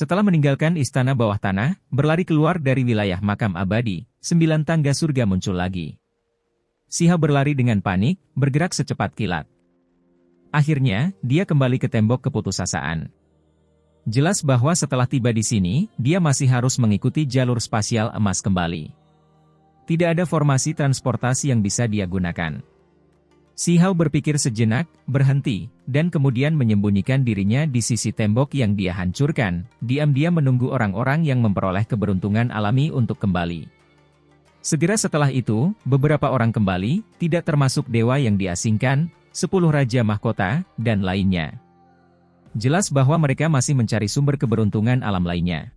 Setelah meninggalkan istana bawah tanah, berlari keluar dari wilayah makam abadi, 9 tangga surga muncul lagi. Si Hao berlari dengan panik, bergerak secepat kilat. Akhirnya, dia kembali ke tembok keputusasaan. Jelas bahwa setelah tiba di sini, dia masih harus mengikuti jalur spasial emas kembali. Tidak ada formasi transportasi yang bisa dia gunakan. Si Hao berpikir sejenak, berhenti, dan kemudian menyembunyikan dirinya di sisi tembok yang dia hancurkan, diam-diam menunggu orang-orang yang memperoleh keberuntungan alami untuk kembali. Segera setelah itu, beberapa orang kembali, tidak termasuk dewa yang diasingkan, 10 raja mahkota, dan lainnya. Jelas bahwa mereka masih mencari sumber keberuntungan alam lainnya.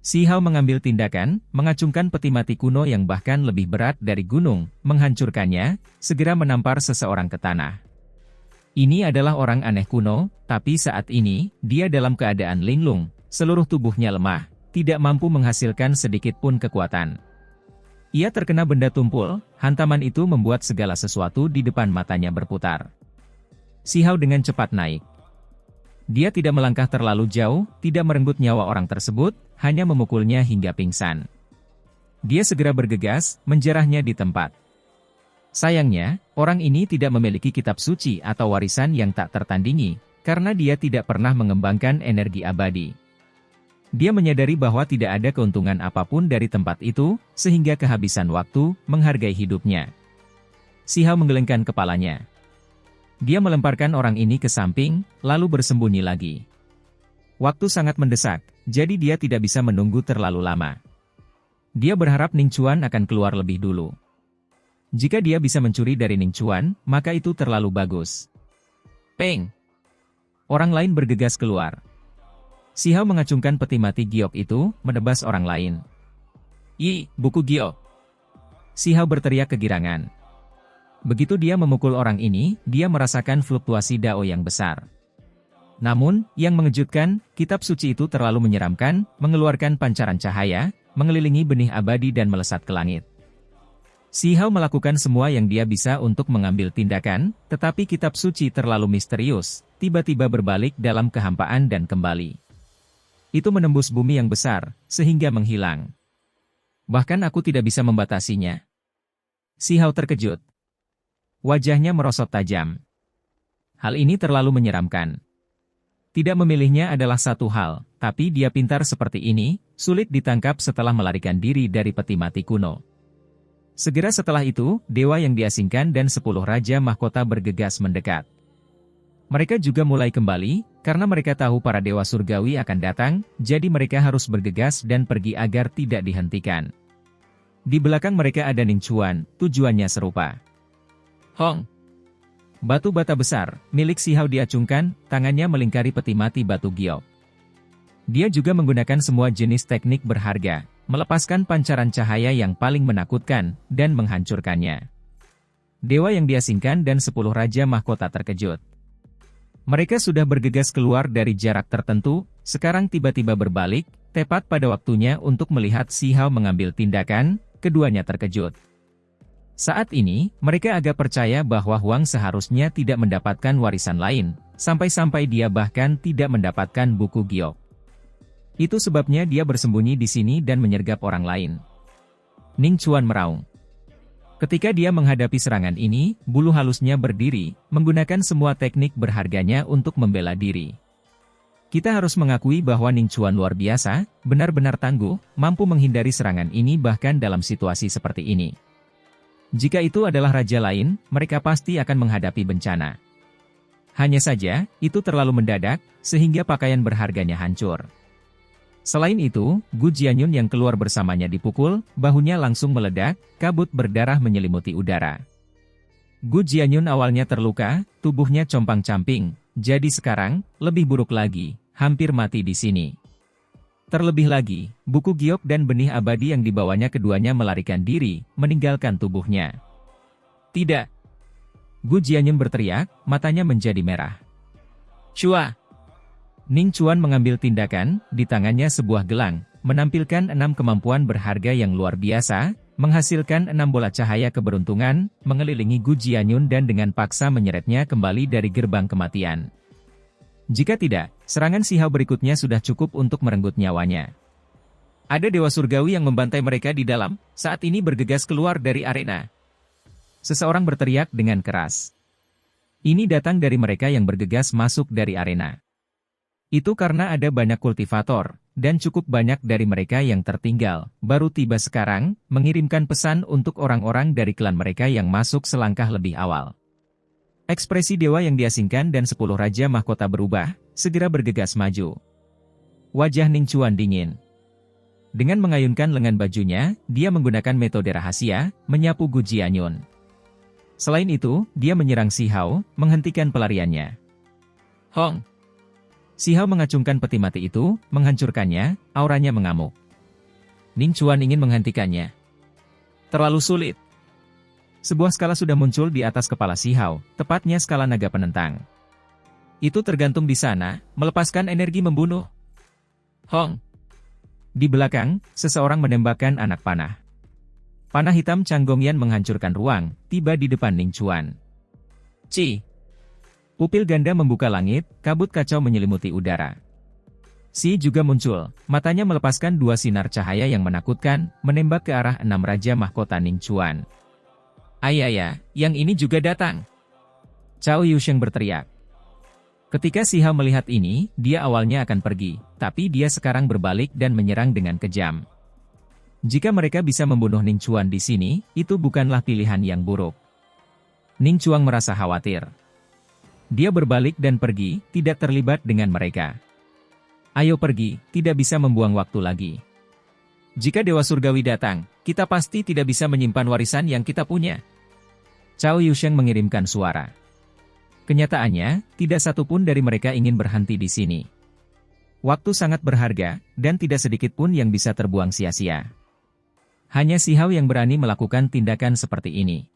Si Hao mengambil tindakan, mengacungkan peti mati kuno yang bahkan lebih berat dari gunung, menghancurkannya, segera menampar seseorang ke tanah. Ini adalah orang aneh kuno, tapi saat ini, dia dalam keadaan linglung, seluruh tubuhnya lemah, tidak mampu menghasilkan sedikit pun kekuatan. Ia terkena benda tumpul, hantaman itu membuat segala sesuatu di depan matanya berputar. Si Hao dengan cepat naik. Dia tidak melangkah terlalu jauh, tidak merenggut nyawa orang tersebut, hanya memukulnya hingga pingsan. Dia segera bergegas, menjarahnya di tempat. Sayangnya, orang ini tidak memiliki kitab suci atau warisan yang tak tertandingi, karena dia tidak pernah mengembangkan energi abadi. Dia menyadari bahwa tidak ada keuntungan apapun dari tempat itu, sehingga kehabisan waktu, menghargai hidupnya. Si Hao menggelengkan kepalanya. Dia melemparkan orang ini ke samping, lalu bersembunyi lagi. Waktu sangat mendesak, jadi dia tidak bisa menunggu terlalu lama. Dia berharap Ning Chuan akan keluar lebih dulu. Jika dia bisa mencuri dari Ning Chuan, maka itu terlalu bagus. Peng! Orang lain bergegas keluar. Si Hao mengacungkan peti mati giok itu, menebas orang lain. "Yi, buku giok!" Si Hao berteriak kegirangan. Begitu dia memukul orang ini, dia merasakan fluktuasi dao yang besar. Namun, yang mengejutkan, kitab suci itu terlalu menyeramkan, mengeluarkan pancaran cahaya, mengelilingi benih abadi dan melesat ke langit. Si Hao melakukan semua yang dia bisa untuk mengambil tindakan, tetapi kitab suci terlalu misterius, tiba-tiba berbalik dalam kehampaan dan kembali. Itu menembus bumi yang besar, sehingga menghilang. Bahkan aku tidak bisa membatasinya. Si Hao terkejut. Wajahnya merosot tajam. Hal ini terlalu menyeramkan. Tidak memilihnya adalah satu hal, tapi dia pintar seperti ini, sulit ditangkap setelah melarikan diri dari peti mati kuno. Segera setelah itu, dewa yang diasingkan dan 10 raja mahkota bergegas mendekat. Mereka juga mulai kembali, karena mereka tahu para dewa surgawi akan datang, jadi mereka harus bergegas dan pergi agar tidak dihentikan. Di belakang mereka ada Ning Chuan, tujuannya serupa. Hong! Batu bata besar, milik Si Hao diacungkan, tangannya melingkari peti mati batu giok. Dia juga menggunakan semua jenis teknik berharga, melepaskan pancaran cahaya yang paling menakutkan, dan menghancurkannya. Dewa yang diasingkan dan 10 raja mahkota terkejut. Mereka sudah bergegas keluar dari jarak tertentu, sekarang tiba-tiba berbalik, tepat pada waktunya untuk melihat Si Hao mengambil tindakan, keduanya terkejut. Saat ini, mereka agak percaya bahwa Huang seharusnya tidak mendapatkan warisan lain, sampai-sampai dia bahkan tidak mendapatkan buku giok. Itu sebabnya dia bersembunyi di sini dan menyergap orang lain. Ning Chuan meraung. Ketika dia menghadapi serangan ini, bulu halusnya berdiri, menggunakan semua teknik berharganya untuk membela diri. Kita harus mengakui bahwa Ning Chuan luar biasa, benar-benar tangguh, mampu menghindari serangan ini bahkan dalam situasi seperti ini. Jika itu adalah raja lain, mereka pasti akan menghadapi bencana. Hanya saja, itu terlalu mendadak, sehingga pakaian berharganya hancur. Selain itu, Gu Jianyun yang keluar bersamanya dipukul, bahunya langsung meledak, kabut berdarah menyelimuti udara. Gu Jianyun awalnya terluka, tubuhnya compang-camping, jadi sekarang, lebih buruk lagi, hampir mati di sini. Terlebih lagi, buku giok dan benih abadi yang dibawanya keduanya melarikan diri, meninggalkan tubuhnya. Tidak! Gu Jianyun berteriak, matanya menjadi merah. Chua! Ning Chuan mengambil tindakan, di tangannya sebuah gelang, menampilkan 6 kemampuan berharga yang luar biasa, menghasilkan 6 bola cahaya keberuntungan, mengelilingi Gu Jianyun dan dengan paksa menyeretnya kembali dari gerbang kematian. Jika tidak, serangan Si Hao berikutnya sudah cukup untuk merenggut nyawanya. Ada Dewa Surgawi yang membantai mereka di dalam, saat ini bergegas keluar dari arena. Seseorang berteriak dengan keras. Ini datang dari mereka yang bergegas masuk dari arena. Itu karena ada banyak kultivator, dan cukup banyak dari mereka yang tertinggal, baru tiba sekarang, mengirimkan pesan untuk orang-orang dari klan mereka yang masuk selangkah lebih awal. Ekspresi dewa yang diasingkan dan 10 raja mahkota berubah, segera bergegas maju. Wajah Ning Chuan dingin. Dengan mengayunkan lengan bajunya, dia menggunakan metode rahasia, menyapu Gu Jianyun. Selain itu, dia menyerang Si Hao, menghentikan pelariannya. Hong! Si Hao mengacungkan peti mati itu, menghancurkannya, auranya mengamuk. Ning Chuan ingin menghentikannya. Terlalu sulit. Sebuah skala sudah muncul di atas kepala Si Hao, tepatnya skala naga penentang. Itu tergantung di sana, melepaskan energi membunuh. Hong! Di belakang, seseorang menembakkan anak panah. Panah hitam Changgongyan menghancurkan ruang, tiba di depan Ning Chuan. Ci! Pupil ganda membuka langit, kabut kacau menyelimuti udara. Si juga muncul, matanya melepaskan 2 sinar cahaya yang menakutkan, menembak ke arah 6 raja mahkota Ning Chuan. Ayaya, yang ini juga datang. Cao Yusheng berteriak. Ketika Si Hao melihat ini, dia awalnya akan pergi, tapi dia sekarang berbalik dan menyerang dengan kejam. Jika mereka bisa membunuh Ning Chuan di sini, itu bukanlah pilihan yang buruk. Ning Chuan merasa khawatir. Dia berbalik dan pergi, tidak terlibat dengan mereka. Ayo pergi, tidak bisa membuang waktu lagi. Jika Dewa Surgawi datang, kita pasti tidak bisa menyimpan warisan yang kita punya. Cao Yusheng mengirimkan suara. Kenyataannya, tidak satupun dari mereka ingin berhenti di sini. Waktu sangat berharga, dan tidak sedikit pun yang bisa terbuang sia-sia. Hanya Si Hao yang berani melakukan tindakan seperti ini.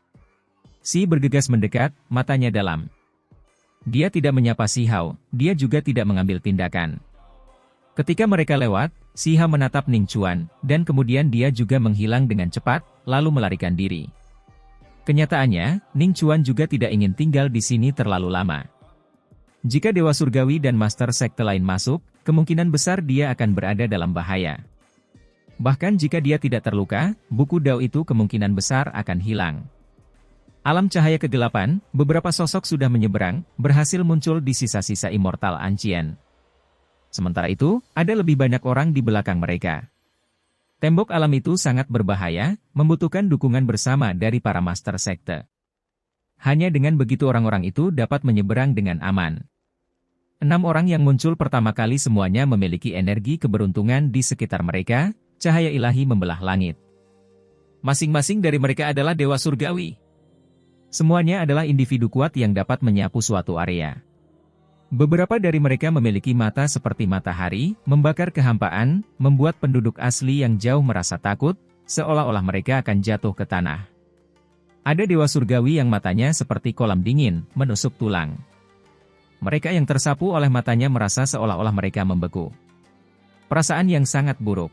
Si bergegas mendekat, matanya dalam. Dia tidak menyapa Si Hao, dia juga tidak mengambil tindakan. Ketika mereka lewat, Si Hao menatap Ning Chuan, dan kemudian dia juga menghilang dengan cepat, lalu melarikan diri. Kenyataannya, Ning Chuan juga tidak ingin tinggal di sini terlalu lama. Jika Dewa Surgawi dan Master Sekte lain masuk, kemungkinan besar dia akan berada dalam bahaya. Bahkan jika dia tidak terluka, buku Dao itu kemungkinan besar akan hilang. Alam cahaya kegelapan, beberapa sosok sudah menyeberang, berhasil muncul di sisa-sisa Immortal Ancient. Sementara itu, ada lebih banyak orang di belakang mereka. Tembok alam itu sangat berbahaya, membutuhkan dukungan bersama dari para Master Sekte. Hanya dengan begitu orang-orang itu dapat menyeberang dengan aman. 6 orang yang muncul pertama kali semuanya memiliki energi keberuntungan di sekitar mereka, cahaya ilahi membelah langit. Masing-masing dari mereka adalah Dewa Surgawi. Semuanya adalah individu kuat yang dapat menyapu suatu area. Beberapa dari mereka memiliki mata seperti matahari, membakar kehampaan, membuat penduduk asli yang jauh merasa takut, seolah-olah mereka akan jatuh ke tanah. Ada Dewa Surgawi yang matanya seperti kolam dingin, menusuk tulang. Mereka yang tersapu oleh matanya merasa seolah-olah mereka membeku. Perasaan yang sangat buruk.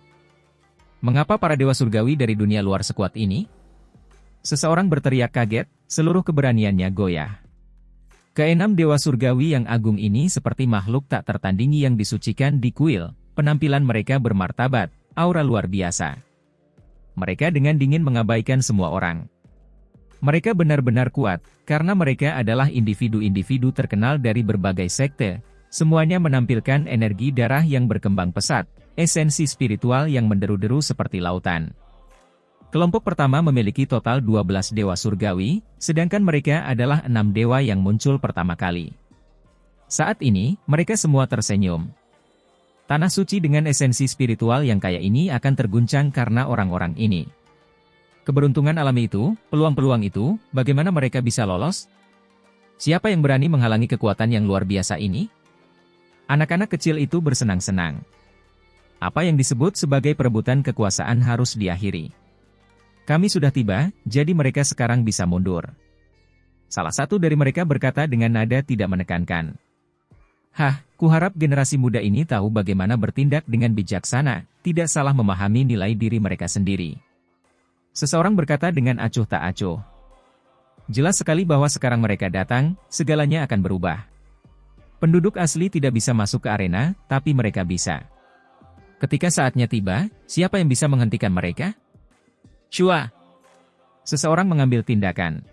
Mengapa para Dewa Surgawi dari dunia luar sekuat ini? Seseorang berteriak kaget, seluruh keberaniannya goyah. Keenam Dewa Surgawi yang agung ini seperti makhluk tak tertandingi yang disucikan di kuil, penampilan mereka bermartabat, aura luar biasa. Mereka dengan dingin mengabaikan semua orang. Mereka benar-benar kuat, karena mereka adalah individu-individu terkenal dari berbagai sekte, semuanya menampilkan energi darah yang berkembang pesat, esensi spiritual yang menderu-deru seperti lautan. Kelompok pertama memiliki total 12 Dewa Surgawi, sedangkan mereka adalah 6 dewa yang muncul pertama kali. Saat ini, mereka semua tersenyum. Tanah suci dengan esensi spiritual yang kaya ini akan terguncang karena orang-orang ini. Keberuntungan alami itu, peluang-peluang itu, bagaimana mereka bisa lolos? Siapa yang berani menghalangi kekuatan yang luar biasa ini? Anak-anak kecil itu bersenang-senang. Apa yang disebut sebagai perebutan kekuasaan harus diakhiri. Kami sudah tiba, jadi mereka sekarang bisa mundur. Salah satu dari mereka berkata dengan nada tidak menekankan. Hah, kuharap generasi muda ini tahu bagaimana bertindak dengan bijaksana, tidak salah memahami nilai diri mereka sendiri. Seseorang berkata dengan acuh tak acuh. Jelas sekali bahwa sekarang mereka datang, segalanya akan berubah. Penduduk asli tidak bisa masuk ke arena, tapi mereka bisa. Ketika saatnya tiba, siapa yang bisa menghentikan mereka? Shua! Seseorang mengambil tindakan.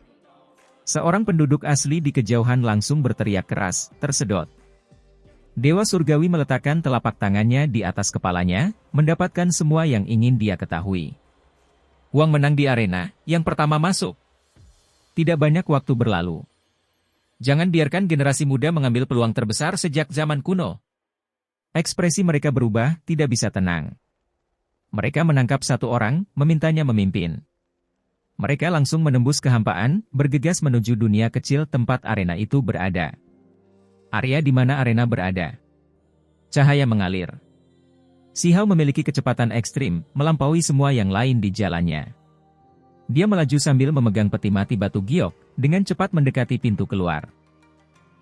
Seorang penduduk asli di kejauhan langsung berteriak keras, tersedot. Dewa Surgawi meletakkan telapak tangannya di atas kepalanya, mendapatkan semua yang ingin dia ketahui. Wang menang di arena, yang pertama masuk. Tidak banyak waktu berlalu. Jangan biarkan generasi muda mengambil peluang terbesar sejak zaman kuno. Ekspresi mereka berubah, tidak bisa tenang. Mereka menangkap satu orang, memintanya memimpin. Mereka langsung menembus kehampaan, bergegas menuju dunia kecil tempat arena itu berada. Area di mana arena berada. Cahaya mengalir. Si Hao memiliki kecepatan ekstrim, melampaui semua yang lain di jalannya. Dia melaju sambil memegang peti mati batu giok, dengan cepat mendekati pintu keluar.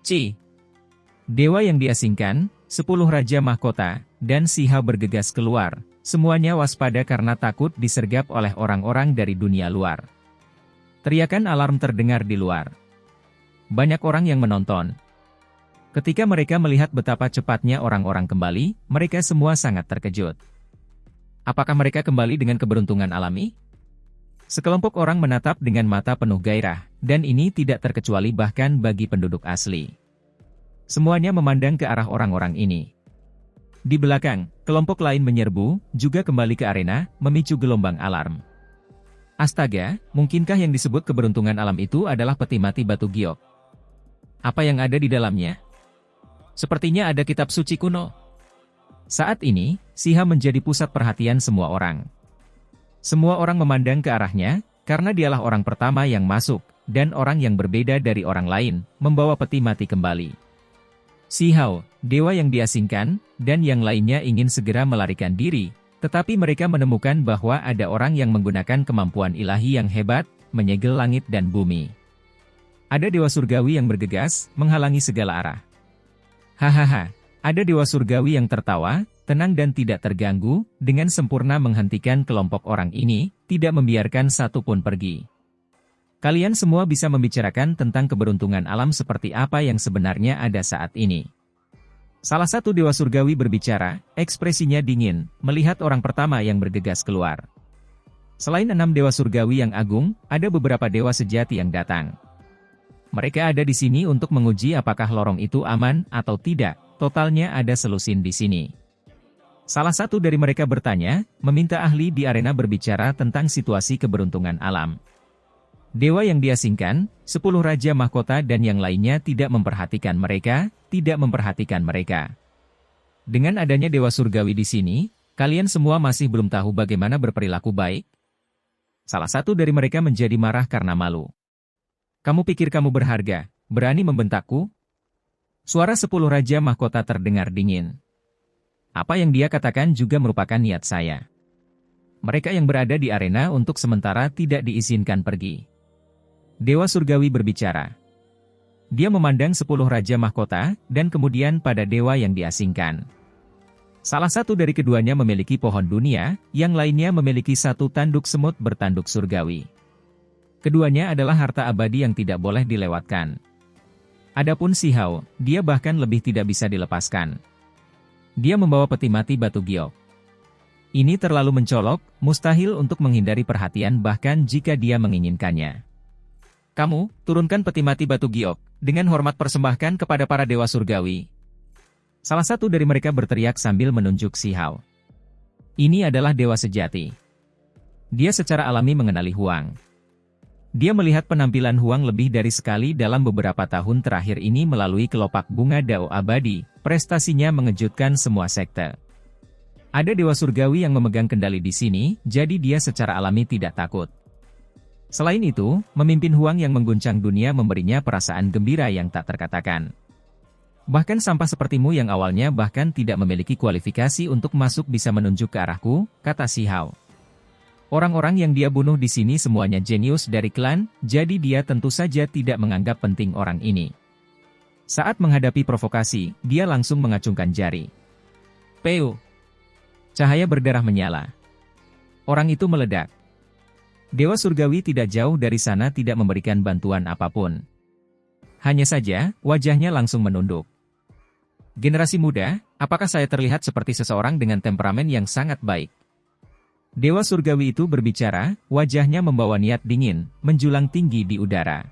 Ci! Dewa yang diasingkan, 10 Raja Mahkota, dan Si Hao bergegas keluar, semuanya waspada karena takut disergap oleh orang-orang dari dunia luar. Teriakan alarm terdengar di luar. Banyak orang yang menonton. Ketika mereka melihat betapa cepatnya orang-orang kembali, mereka semua sangat terkejut. Apakah mereka kembali dengan keberuntungan alami? Sekelompok orang menatap dengan mata penuh gairah, dan ini tidak terkecuali bahkan bagi penduduk asli. Semuanya memandang ke arah orang-orang ini. Di belakang, kelompok lain menyerbu, juga kembali ke arena, memicu gelombang alarm. Astaga, mungkinkah yang disebut keberuntungan alam itu adalah peti mati batu giok? Apa yang ada di dalamnya? Sepertinya ada kitab suci kuno. Saat ini, Si Hao menjadi pusat perhatian semua orang. Semua orang memandang ke arahnya, karena dialah orang pertama yang masuk, dan orang yang berbeda dari orang lain, membawa peti mati kembali. Si Hao, dewa yang diasingkan, dan yang lainnya ingin segera melarikan diri, tetapi mereka menemukan bahwa ada orang yang menggunakan kemampuan ilahi yang hebat, menyegel langit dan bumi. Ada dewa surgawi yang bergegas, menghalangi segala arah. Hahaha, ada dewa surgawi yang tertawa, tenang dan tidak terganggu, dengan sempurna menghentikan kelompok orang ini, tidak membiarkan satu pun pergi. Kalian semua bisa membicarakan tentang keberuntungan alam seperti apa yang sebenarnya ada saat ini. Salah satu dewa surgawi berbicara, ekspresinya dingin, melihat orang pertama yang bergegas keluar. Selain 6 dewa surgawi yang agung, ada beberapa dewa sejati yang datang. Mereka ada di sini untuk menguji apakah lorong itu aman atau tidak. Totalnya ada selusin di sini. Salah satu dari mereka bertanya, meminta ahli di arena berbicara tentang situasi keberuntungan alam. Dewa yang diasingkan, 10 Raja Mahkota dan yang lainnya tidak memperhatikan mereka, Dengan adanya dewa surgawi di sini, kalian semua masih belum tahu bagaimana berperilaku baik? Salah satu dari mereka menjadi marah karena malu. Kamu pikir kamu berharga, berani membentakku? Suara 10 Raja Mahkota terdengar dingin. Apa yang dia katakan juga merupakan niat saya. Mereka yang berada di arena untuk sementara tidak diizinkan pergi. Dewa Surgawi berbicara. Dia memandang 10 Raja Mahkota, dan kemudian pada dewa yang diasingkan. Salah satu dari keduanya memiliki pohon dunia, yang lainnya memiliki satu tanduk semut bertanduk surgawi. Keduanya adalah harta abadi yang tidak boleh dilewatkan. Adapun Si Hao, dia bahkan lebih tidak bisa dilepaskan. Dia membawa peti mati batu giok. Ini terlalu mencolok, mustahil untuk menghindari perhatian bahkan jika dia menginginkannya. Kamu, turunkan peti mati batu giok, dengan hormat persembahkan kepada para dewa surgawi. Salah satu dari mereka berteriak sambil menunjuk Si Hao. Ini adalah dewa sejati. Dia secara alami mengenali Huang. Dia melihat penampilan Huang lebih dari sekali dalam beberapa tahun terakhir ini melalui kelopak bunga Dao abadi, prestasinya mengejutkan semua sekte. Ada dewa surgawi yang memegang kendali di sini, jadi dia secara alami tidak takut. Selain itu, memimpin Huang yang mengguncang dunia memberinya perasaan gembira yang tak terkatakan. Bahkan sampah sepertimu yang awalnya bahkan tidak memiliki kualifikasi untuk masuk bisa menunjuk ke arahku, kata Si Hao. Orang-orang yang dia bunuh di sini semuanya jenius dari klan, jadi dia tentu saja tidak menganggap penting orang ini. Saat menghadapi provokasi, dia langsung mengacungkan jari. Peu! Cahaya berdarah menyala. Orang itu meledak. Dewa surgawi tidak jauh dari sana tidak memberikan bantuan apapun. Hanya saja, wajahnya langsung menunduk. Generasi muda, apakah saya terlihat seperti seseorang dengan temperamen yang sangat baik? Dewa surgawi itu berbicara, wajahnya membawa niat dingin, menjulang tinggi di udara.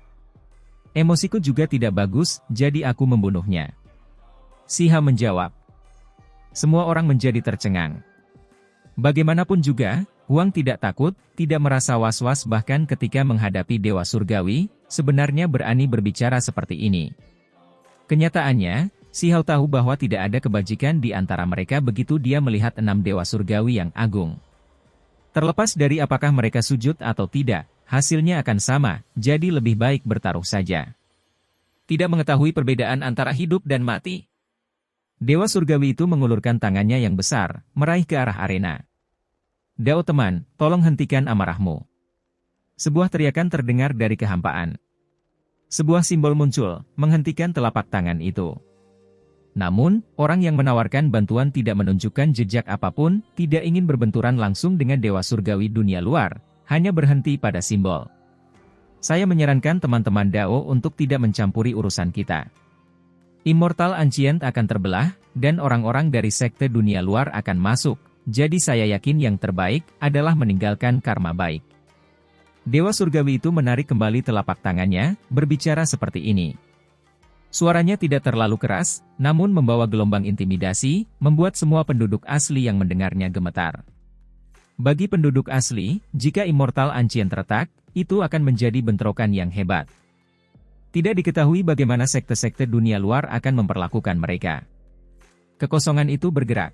Emosiku juga tidak bagus, jadi aku membunuhnya. Siha menjawab. Semua orang menjadi tercengang. Bagaimanapun juga, Huang tidak takut, tidak merasa was-was bahkan ketika menghadapi Dewa Surgawi, sebenarnya berani berbicara seperti ini. Kenyataannya, Sihao tahu bahwa tidak ada kebajikan di antara mereka begitu dia melihat 6 Dewa Surgawi yang agung. Terlepas dari apakah mereka sujud atau tidak, hasilnya akan sama, jadi lebih baik bertaruh saja. Tidak mengetahui perbedaan antara hidup dan mati. Dewa Surgawi itu mengulurkan tangannya yang besar, meraih ke arah arena. Dao teman, tolong hentikan amarahmu. Sebuah teriakan terdengar dari kehampaan. Sebuah simbol muncul, menghentikan telapak tangan itu. Namun, orang yang menawarkan bantuan tidak menunjukkan jejak apapun, tidak ingin berbenturan langsung dengan Dewa Surgawi dunia luar, hanya berhenti pada simbol. Saya menyarankan teman-teman Dao untuk tidak mencampuri urusan kita. Immortal Ancient akan terbelah, dan orang-orang dari sekte dunia luar akan masuk, jadi saya yakin yang terbaik adalah meninggalkan karma baik. Dewa Surgawi itu menarik kembali telapak tangannya, berbicara seperti ini. Suaranya tidak terlalu keras, namun membawa gelombang intimidasi, membuat semua penduduk asli yang mendengarnya gemetar. Bagi penduduk asli, jika Immortal Ancient retak, itu akan menjadi bentrokan yang hebat. Tidak diketahui bagaimana sekte-sekte dunia luar akan memperlakukan mereka. Kekosongan itu bergerak.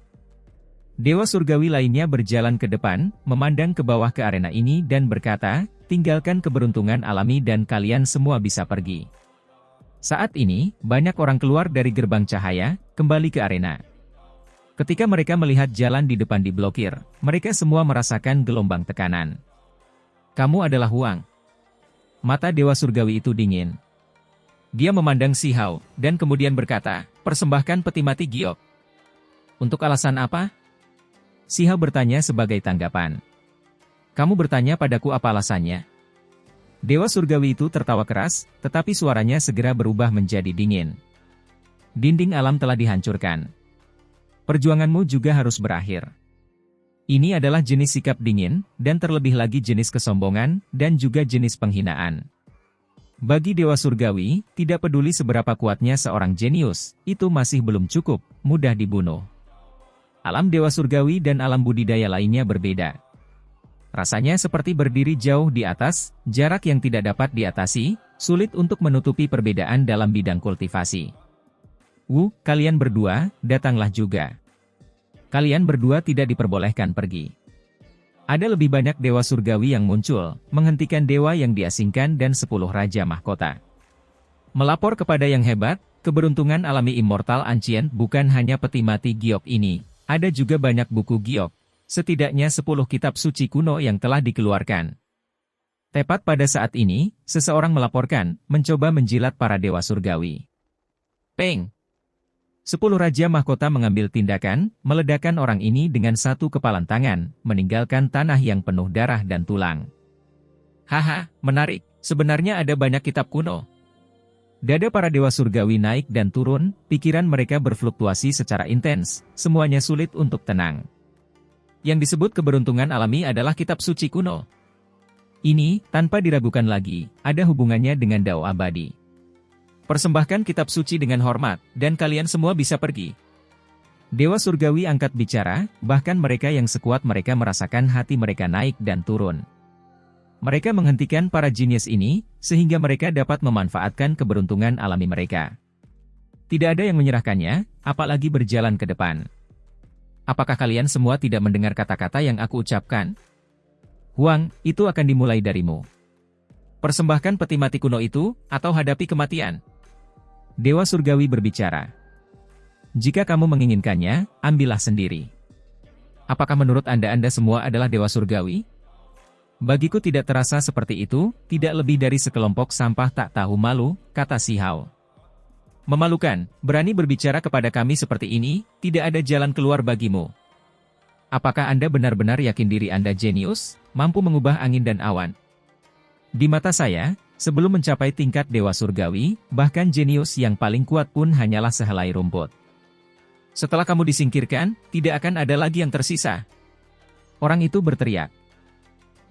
Dewa Surgawi lainnya berjalan ke depan, memandang ke bawah ke arena ini dan berkata, tinggalkan keberuntungan alami dan kalian semua bisa pergi. Saat ini, banyak orang keluar dari gerbang cahaya, kembali ke arena. Ketika mereka melihat jalan di depan diblokir, mereka semua merasakan gelombang tekanan. Kamu adalah Huang. Mata Dewa Surgawi itu dingin. Dia memandang Sihao, dan kemudian berkata, persembahkan peti mati giok. Untuk alasan apa? Sihao bertanya sebagai tanggapan. Kamu bertanya padaku apa alasannya? Dewa Surgawi itu tertawa keras, tetapi suaranya segera berubah menjadi dingin. Dinding alam telah dihancurkan. Perjuanganmu juga harus berakhir. Ini adalah jenis sikap dingin, dan terlebih lagi jenis kesombongan, dan juga jenis penghinaan. Bagi Dewa Surgawi, tidak peduli seberapa kuatnya seorang jenius, itu masih belum cukup, mudah dibunuh. Alam Dewa Surgawi dan alam budidaya lainnya berbeda. Rasanya seperti berdiri jauh di atas, jarak yang tidak dapat diatasi, sulit untuk menutupi perbedaan dalam bidang kultivasi. Kalian berdua, datanglah juga. Kalian berdua tidak diperbolehkan pergi. Ada lebih banyak Dewa Surgawi yang muncul, menghentikan dewa yang diasingkan dan 10 Raja Mahkota. Melapor kepada yang hebat, keberuntungan alami Immortal Ancient bukan hanya peti mati giok ini, ada juga banyak buku giok. Setidaknya 10 kitab suci kuno yang telah dikeluarkan. Tepat pada saat ini, seseorang melaporkan, mencoba menjilat para Dewa Surgawi. Peng! 10 Raja Mahkota mengambil tindakan, meledakkan orang ini dengan satu kepalan tangan, meninggalkan tanah yang penuh darah dan tulang. Haha, menarik, sebenarnya ada banyak kitab kuno. Dada para Dewa Surgawi naik dan turun, pikiran mereka berfluktuasi secara intens, semuanya sulit untuk tenang. Yang disebut keberuntungan alami adalah kitab suci kuno. Ini, tanpa diragukan lagi, ada hubungannya dengan Dao abadi. Persembahkan kitab suci dengan hormat, dan kalian semua bisa pergi. Dewa Surgawi angkat bicara, bahkan mereka yang sekuat mereka merasakan hati mereka naik dan turun. Mereka menghentikan para jenius ini, sehingga mereka dapat memanfaatkan keberuntungan alami mereka. Tidak ada yang menyerahkannya, apalagi berjalan ke depan. Apakah kalian semua tidak mendengar kata-kata yang aku ucapkan? Huang, itu akan dimulai darimu. Persembahkan peti mati kuno itu, atau hadapi kematian. Dewa Surgawi berbicara. Jika kamu menginginkannya, ambillah sendiri. Apakah menurut Anda semua adalah Dewa Surgawi? Bagiku tidak terasa seperti itu, tidak lebih dari sekelompok sampah tak tahu malu, kata Sihao. Memalukan, berani berbicara kepada kami seperti ini, tidak ada jalan keluar bagimu. Apakah Anda benar-benar yakin diri Anda jenius, mampu mengubah angin dan awan? Di mata saya, sebelum mencapai tingkat Dewa Surgawi, bahkan jenius yang paling kuat pun hanyalah sehelai rumput. Setelah kamu disingkirkan, tidak akan ada lagi yang tersisa. Orang itu berteriak.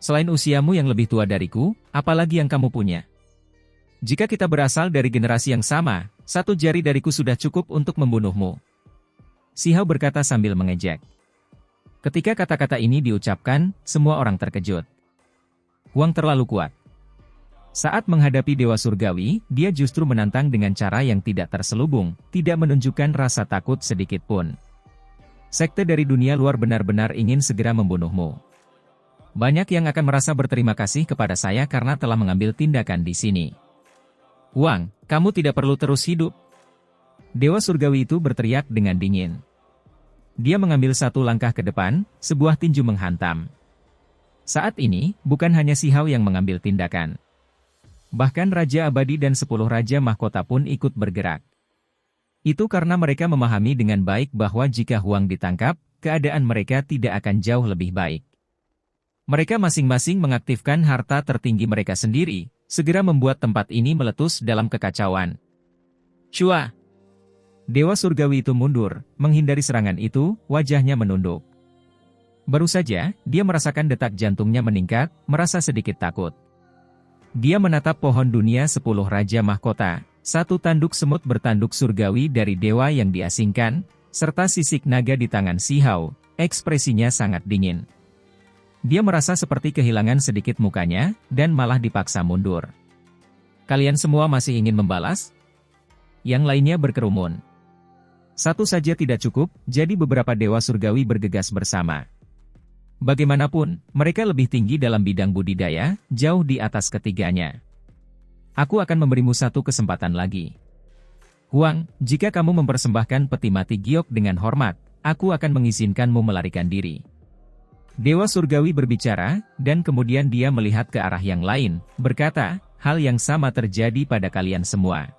Selain usiamu yang lebih tua dariku, apalagi yang kamu punya? Jika kita berasal dari generasi yang sama, satu jari dariku sudah cukup untuk membunuhmu. Si Hao berkata sambil mengejek. Ketika kata-kata ini diucapkan, semua orang terkejut. Huang terlalu kuat. Saat menghadapi Dewa Surgawi, dia justru menantang dengan cara yang tidak terselubung, tidak menunjukkan rasa takut sedikit pun. Sekte dari dunia luar benar-benar ingin segera membunuhmu. Banyak yang akan merasa berterima kasih kepada saya karena telah mengambil tindakan di sini. Huang, kamu tidak perlu terus hidup. Dewa Surgawi itu berteriak dengan dingin. Dia mengambil satu langkah ke depan, sebuah tinju menghantam. Saat ini, bukan hanya Si Hao yang mengambil tindakan. Bahkan Raja Abadi dan 10 Raja Mahkota pun ikut bergerak. Itu karena mereka memahami dengan baik bahwa jika Huang ditangkap, keadaan mereka tidak akan jauh lebih baik. Mereka masing-masing mengaktifkan harta tertinggi mereka sendiri, segera membuat tempat ini meletus dalam kekacauan. Shua! Dewa Surgawi itu mundur, menghindari serangan itu, wajahnya menunduk. Baru saja, dia merasakan detak jantungnya meningkat, merasa sedikit takut. Dia menatap pohon dunia 10 Raja Mahkota, satu tanduk semut bertanduk surgawi dari dewa yang diasingkan, serta sisik naga di tangan Si Hao, ekspresinya sangat dingin. Dia merasa seperti kehilangan sedikit mukanya, dan malah dipaksa mundur. Kalian semua masih ingin membalas? Yang lainnya berkerumun. Satu saja tidak cukup, jadi beberapa dewa surgawi bergegas bersama. Bagaimanapun, mereka lebih tinggi dalam bidang budidaya, jauh di atas ketiganya. Aku akan memberimu satu kesempatan lagi. Huang, jika kamu mempersembahkan peti mati giok dengan hormat, aku akan mengizinkanmu melarikan diri. Dewa Surgawi berbicara, dan kemudian dia melihat ke arah yang lain, berkata, hal yang sama terjadi pada kalian semua.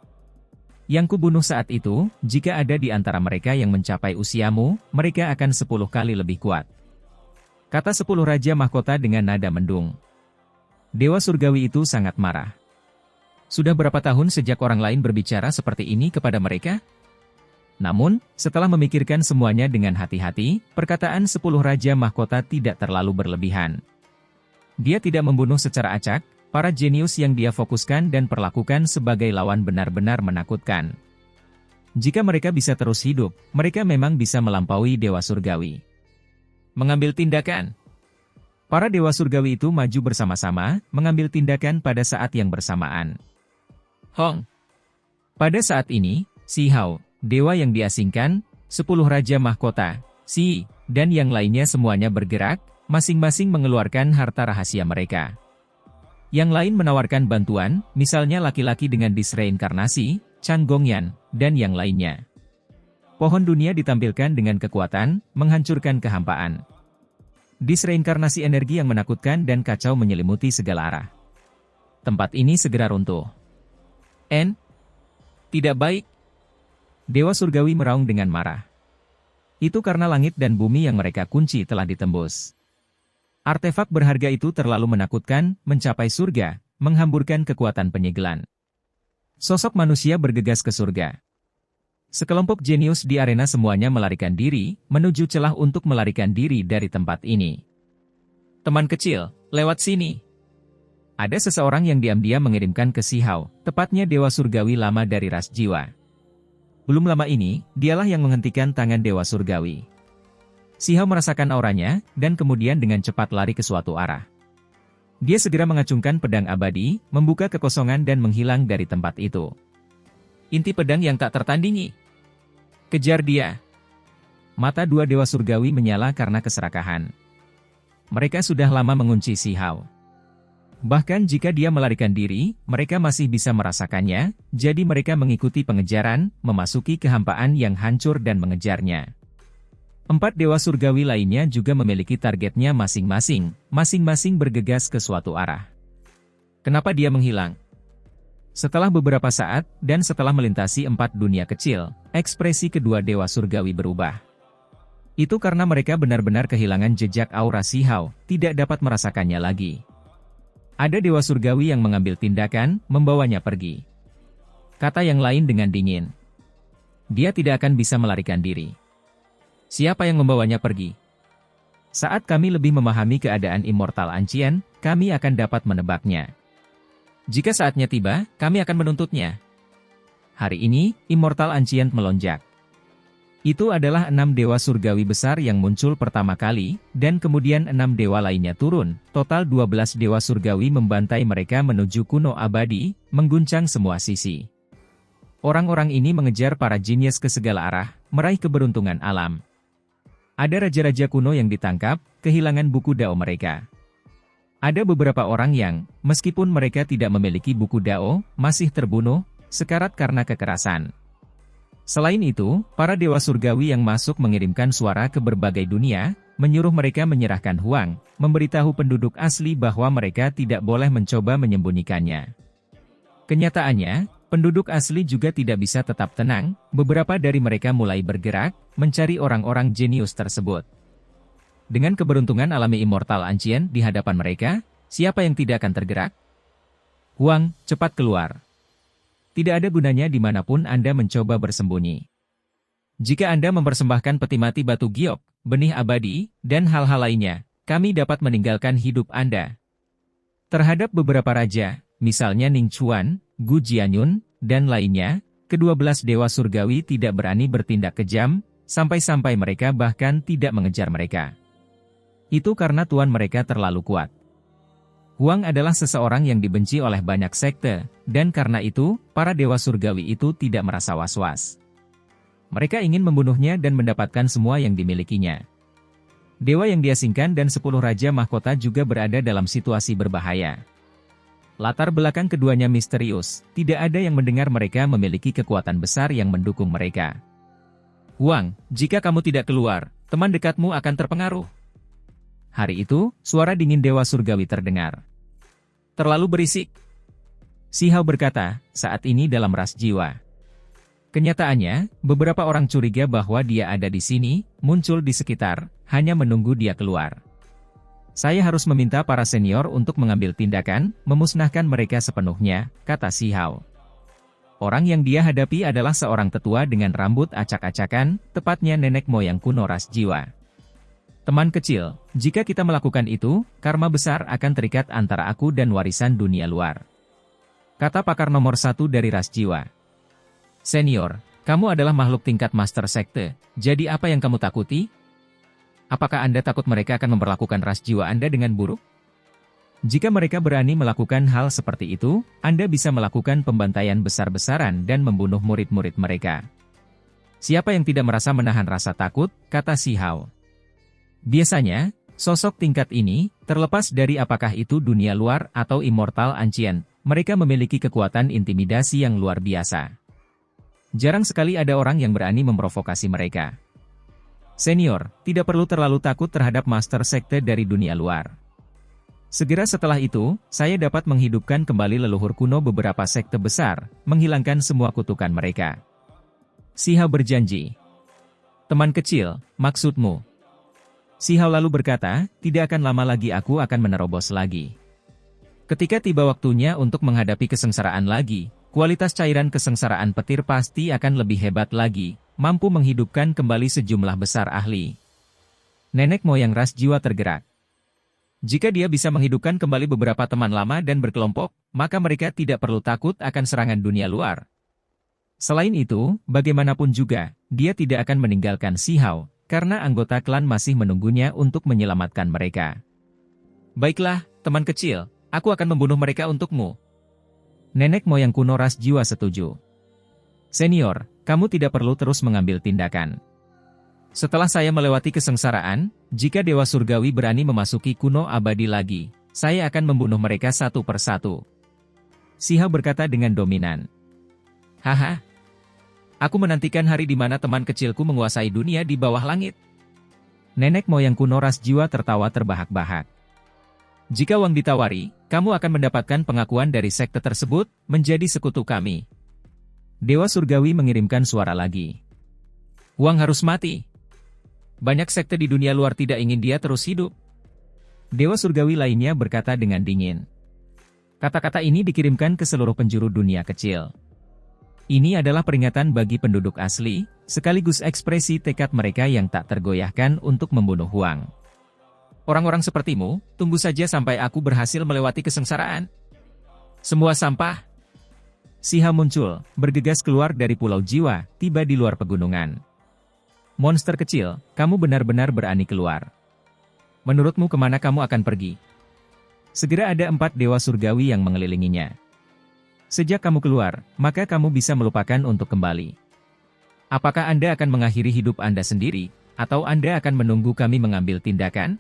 Yang kubunuh saat itu, jika ada di antara mereka yang mencapai usiamu, mereka akan 10 kali lebih kuat. Kata 10 Raja Mahkota dengan nada mendung. Dewa Surgawi itu sangat marah. Sudah berapa tahun sejak orang lain berbicara seperti ini kepada mereka? Namun, setelah memikirkan semuanya dengan hati-hati, perkataan 10 Raja Mahkota tidak terlalu berlebihan. Dia tidak membunuh secara acak, para jenius yang dia fokuskan dan perlakukan sebagai lawan benar-benar menakutkan. Jika mereka bisa terus hidup, mereka memang bisa melampaui Dewa Surgawi. Mengambil tindakan. Para Dewa Surgawi itu maju bersama-sama, mengambil tindakan pada saat yang bersamaan. Hong. Pada saat ini, Si Hao, dewa yang diasingkan, 10 Raja Mahkota, Si, dan yang lainnya semuanya bergerak, masing-masing mengeluarkan harta rahasia mereka. Yang lain menawarkan bantuan, misalnya laki-laki dengan dis reinkarnasi, Chang Gongyan, dan yang lainnya. Pohon dunia ditampilkan dengan kekuatan, menghancurkan kehampaan. Dis reinkarnasi energi yang menakutkan dan kacau menyelimuti segala arah. Tempat ini segera runtuh. Tidak baik. Dewa Surgawi meraung dengan marah. Itu karena langit dan bumi yang mereka kunci telah ditembus. Artefak berharga itu terlalu menakutkan, mencapai surga, menghamburkan kekuatan penyegelan. Sosok manusia bergegas ke surga. Sekelompok jenius di arena semuanya melarikan diri, menuju celah untuk melarikan diri dari tempat ini. Teman kecil, lewat sini. Ada seseorang yang diam-diam mengirimkan ke Si Hao, tepatnya Dewa Surgawi lama dari ras jiwa. Belum lama ini, dialah yang menghentikan tangan Dewa Surgawi. Si Hao merasakan auranya, dan kemudian dengan cepat lari ke suatu arah. Dia segera mengacungkan pedang abadi, membuka kekosongan dan menghilang dari tempat itu. Inti pedang yang tak tertandingi. Kejar dia. Mata dua Dewa Surgawi menyala karena keserakahan. Mereka sudah lama mengunci Si Hao. Bahkan jika dia melarikan diri, mereka masih bisa merasakannya, jadi mereka mengikuti pengejaran, memasuki kehampaan yang hancur dan mengejarnya. 4 Dewa Surgawi lainnya juga memiliki targetnya masing-masing, masing-masing bergegas ke suatu arah. Kenapa dia menghilang? Setelah beberapa saat, dan setelah melintasi 4 dunia kecil, ekspresi kedua Dewa Surgawi berubah. Itu karena mereka benar-benar kehilangan jejak aura Si Hao, tidak dapat merasakannya lagi. Ada Dewa Surgawi yang mengambil tindakan, membawanya pergi. Kata yang lain dengan dingin. Dia tidak akan bisa melarikan diri. Siapa yang membawanya pergi? Saat kami lebih memahami keadaan Immortal Ancient, kami akan dapat menebaknya. Jika saatnya tiba, kami akan menuntutnya. Hari ini, Immortal Ancient melonjak. Itu adalah 6 dewa surgawi besar yang muncul pertama kali, dan kemudian 6 dewa lainnya turun. Total 12 dewa surgawi membantai mereka menuju kuno abadi, mengguncang semua sisi. Orang-orang ini mengejar para jenius ke segala arah, meraih keberuntungan alam. Ada raja-raja kuno yang ditangkap, kehilangan buku Dao mereka. Ada beberapa orang yang, meskipun mereka tidak memiliki buku Dao, masih terbunuh, sekarat karena kekerasan. Selain itu, para dewa surgawi yang masuk mengirimkan suara ke berbagai dunia, menyuruh mereka menyerahkan Huang, memberitahu penduduk asli bahwa mereka tidak boleh mencoba menyembunyikannya. Kenyataannya, penduduk asli juga tidak bisa tetap tenang, beberapa dari mereka mulai bergerak, mencari orang-orang jenius tersebut. Dengan keberuntungan alami Immortal Ancient di hadapan mereka, siapa yang tidak akan tergerak? Huang, cepat keluar. Tidak ada gunanya dimanapun Anda mencoba bersembunyi. Jika Anda mempersembahkan peti mati batu giok, benih abadi, dan hal-hal lainnya, kami dapat meninggalkan hidup Anda. Terhadap beberapa raja, misalnya Ning Chuan, Gu Jianyun, dan lainnya, ke-12 dewa surgawi tidak berani bertindak kejam, sampai-sampai mereka bahkan tidak mengejar mereka. Itu karena tuan mereka terlalu kuat. Huang adalah seseorang yang dibenci oleh banyak sekte, dan karena itu, para dewa surgawi itu tidak merasa was-was. Mereka ingin membunuhnya dan mendapatkan semua yang dimilikinya. Dewa yang diasingkan dan 10 raja mahkota juga berada dalam situasi berbahaya. Latar belakang keduanya misterius, tidak ada yang mendengar mereka memiliki kekuatan besar yang mendukung mereka. Huang, jika kamu tidak keluar, teman dekatmu akan terpengaruh. Hari itu, suara dingin dewa surgawi terdengar. Terlalu berisik. Si Hao berkata, saat ini dalam ras jiwa. Kenyataannya, beberapa orang curiga bahwa dia ada di sini, muncul di sekitar, hanya menunggu dia keluar. Saya harus meminta para senior untuk mengambil tindakan, memusnahkan mereka sepenuhnya, kata si Hao. Orang yang dia hadapi adalah seorang tetua dengan rambut acak-acakan, tepatnya nenek moyang kuno ras jiwa. Teman kecil, jika kita melakukan itu, karma besar akan terikat antara aku dan warisan dunia luar. Kata pakar nomor 1 dari ras jiwa. Senior, kamu adalah makhluk tingkat master sekte, jadi apa yang kamu takuti? Apakah Anda takut mereka akan memperlakukan ras jiwa Anda dengan buruk? Jika mereka berani melakukan hal seperti itu, Anda bisa melakukan pembantaian besar-besaran dan membunuh murid-murid mereka. Siapa yang tidak merasa menahan rasa takut, kata si Hao. Biasanya, sosok tingkat ini, terlepas dari apakah itu dunia luar atau Immortal Ancient, mereka memiliki kekuatan intimidasi yang luar biasa. Jarang sekali ada orang yang berani memprovokasi mereka. Senior, tidak perlu terlalu takut terhadap master sekte dari dunia luar. Segera setelah itu, saya dapat menghidupkan kembali leluhur kuno beberapa sekte besar, menghilangkan semua kutukan mereka. Si Hao berjanji. Teman kecil, maksudmu? Si Hao lalu berkata, tidak akan lama lagi aku akan menerobos lagi. Ketika tiba waktunya untuk menghadapi kesengsaraan lagi, kualitas cairan kesengsaraan petir pasti akan lebih hebat lagi, mampu menghidupkan kembali sejumlah besar ahli. Nenek moyang ras jiwa tergerak. Jika dia bisa menghidupkan kembali beberapa teman lama dan berkelompok, maka mereka tidak perlu takut akan serangan dunia luar. Selain itu, bagaimanapun juga, dia tidak akan meninggalkan si Hao, karena anggota klan masih menunggunya untuk menyelamatkan mereka. Baiklah, teman kecil, aku akan membunuh mereka untukmu. Nenek moyang kuno ras jiwa setuju. Senior, kamu tidak perlu terus mengambil tindakan. Setelah saya melewati kesengsaraan, jika Dewa Surgawi berani memasuki kuno abadi lagi, saya akan membunuh mereka satu persatu. Si Hao berkata dengan dominan. Haha. Aku menantikan hari di mana teman kecilku menguasai dunia di bawah langit. Nenek moyang kuno ras jiwa tertawa terbahak-bahak. Jika uang ditawari, kamu akan mendapatkan pengakuan dari sekte tersebut, menjadi sekutu kami. Dewa Surgawi mengirimkan suara lagi. Uang harus mati. Banyak sekte di dunia luar tidak ingin dia terus hidup. Dewa Surgawi lainnya berkata dengan dingin. Kata-kata ini dikirimkan ke seluruh penjuru dunia kecil. Ini adalah peringatan bagi penduduk asli, sekaligus ekspresi tekad mereka yang tak tergoyahkan untuk membunuh Huang. Orang-orang sepertimu, tunggu saja sampai aku berhasil melewati kesengsaraan. Semua sampah. Si Hao muncul, bergegas keluar dari Pulau Jiwa, tiba di luar pegunungan. Monster kecil, kamu benar-benar berani keluar. Menurutmu kemana kamu akan pergi? Segera ada 4 dewa surgawi yang mengelilinginya. Sejak kamu keluar, maka kamu bisa melupakan untuk kembali. Apakah Anda akan mengakhiri hidup Anda sendiri, atau Anda akan menunggu kami mengambil tindakan?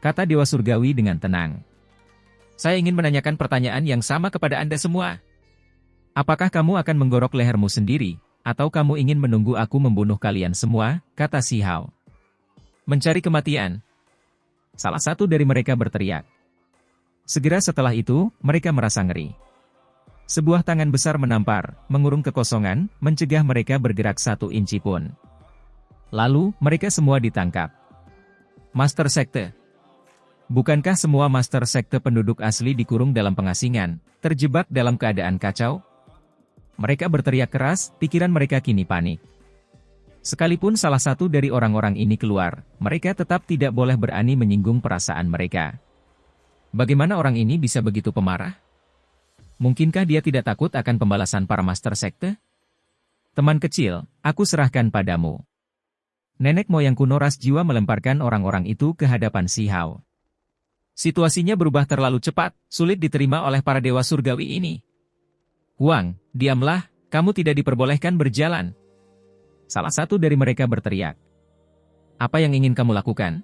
Kata dewa surgawi dengan tenang. Saya ingin menanyakan pertanyaan yang sama kepada Anda semua. Apakah kamu akan menggorok lehermu sendiri, atau kamu ingin menunggu aku membunuh kalian semua, kata si Hao. Mencari kematian. Salah satu dari mereka berteriak. Segera setelah itu, mereka merasa ngeri. Sebuah tangan besar menampar, mengurung kekosongan, mencegah mereka bergerak 1 inci pun. Lalu, mereka semua ditangkap. Master Sekte. Bukankah semua Master Sekte penduduk asli dikurung dalam pengasingan, terjebak dalam keadaan kacau? Mereka berteriak keras, pikiran mereka kini panik. Sekalipun salah satu dari orang-orang ini keluar, mereka tetap tidak boleh berani menyinggung perasaan mereka. Bagaimana orang ini bisa begitu pemarah? Mungkinkah dia tidak takut akan pembalasan para Master Sekte? Teman kecil, aku serahkan padamu. Nenek moyang kuno ras jiwa melemparkan orang-orang itu ke hadapan si Hao. Situasinya berubah terlalu cepat, sulit diterima oleh para dewa surgawi ini. Huang, diamlah, kamu tidak diperbolehkan berjalan. Salah satu dari mereka berteriak. Apa yang ingin kamu lakukan?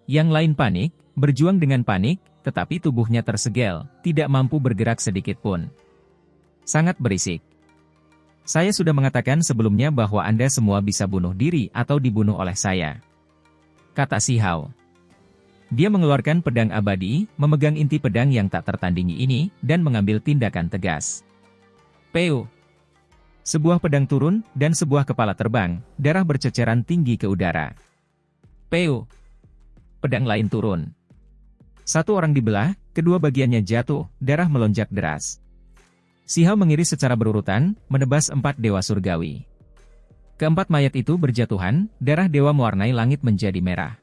Yang lain panik, berjuang dengan panik, tetapi tubuhnya tersegel, tidak mampu bergerak sedikit pun. Sangat berisik. Saya sudah mengatakan sebelumnya bahwa Anda semua bisa bunuh diri atau dibunuh oleh saya. Kata si Hao. Dia mengeluarkan pedang abadi, memegang inti pedang yang tak tertandingi ini, dan mengambil tindakan tegas. Peu. Sebuah pedang turun, dan sebuah kepala terbang, darah berceceran tinggi ke udara. Peu. Pedang lain turun. 1 orang dibelah, kedua bagiannya jatuh, darah melonjak deras. Si Hao mengiris secara berurutan, menebas 4 dewa surgawi. Keempat mayat itu berjatuhan, darah dewa mewarnai langit menjadi merah.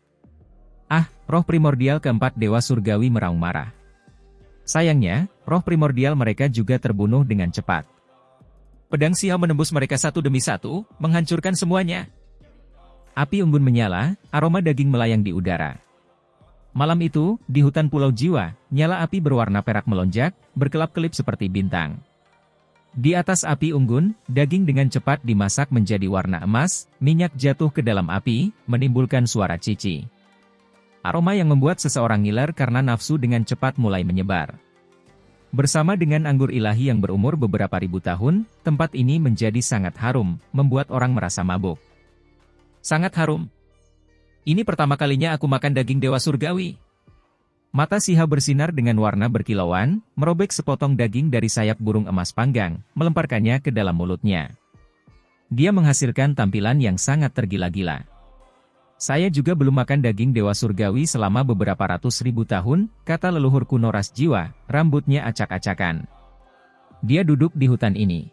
Ah, roh primordial keempat dewa surgawi meraung marah. Sayangnya, roh primordial mereka juga terbunuh dengan cepat. Pedang si Hao menembus mereka satu demi satu, menghancurkan semuanya. Api unggun menyala, aroma daging melayang di udara. Malam itu, di hutan Pulau Jiwa, nyala api berwarna perak melonjak, berkelap-kelip seperti bintang. Di atas api unggun, daging dengan cepat dimasak menjadi warna emas, minyak jatuh ke dalam api, menimbulkan suara cici. Aroma yang membuat seseorang ngiler karena nafsu dengan cepat mulai menyebar. Bersama dengan anggur ilahi yang berumur beberapa ribu tahun, tempat ini menjadi sangat harum, membuat orang merasa mabuk. Sangat harum. Ini pertama kalinya aku makan daging dewa surgawi. Mata si Hao bersinar dengan warna berkilauan, merobek sepotong daging dari sayap burung emas panggang, melemparkannya ke dalam mulutnya. Dia menghasilkan tampilan yang sangat tergila-gila. Saya juga belum makan daging dewa surgawi selama beberapa ratus ribu tahun, kata leluhur kuno ras jiwa, rambutnya acak-acakan. Dia duduk di hutan ini.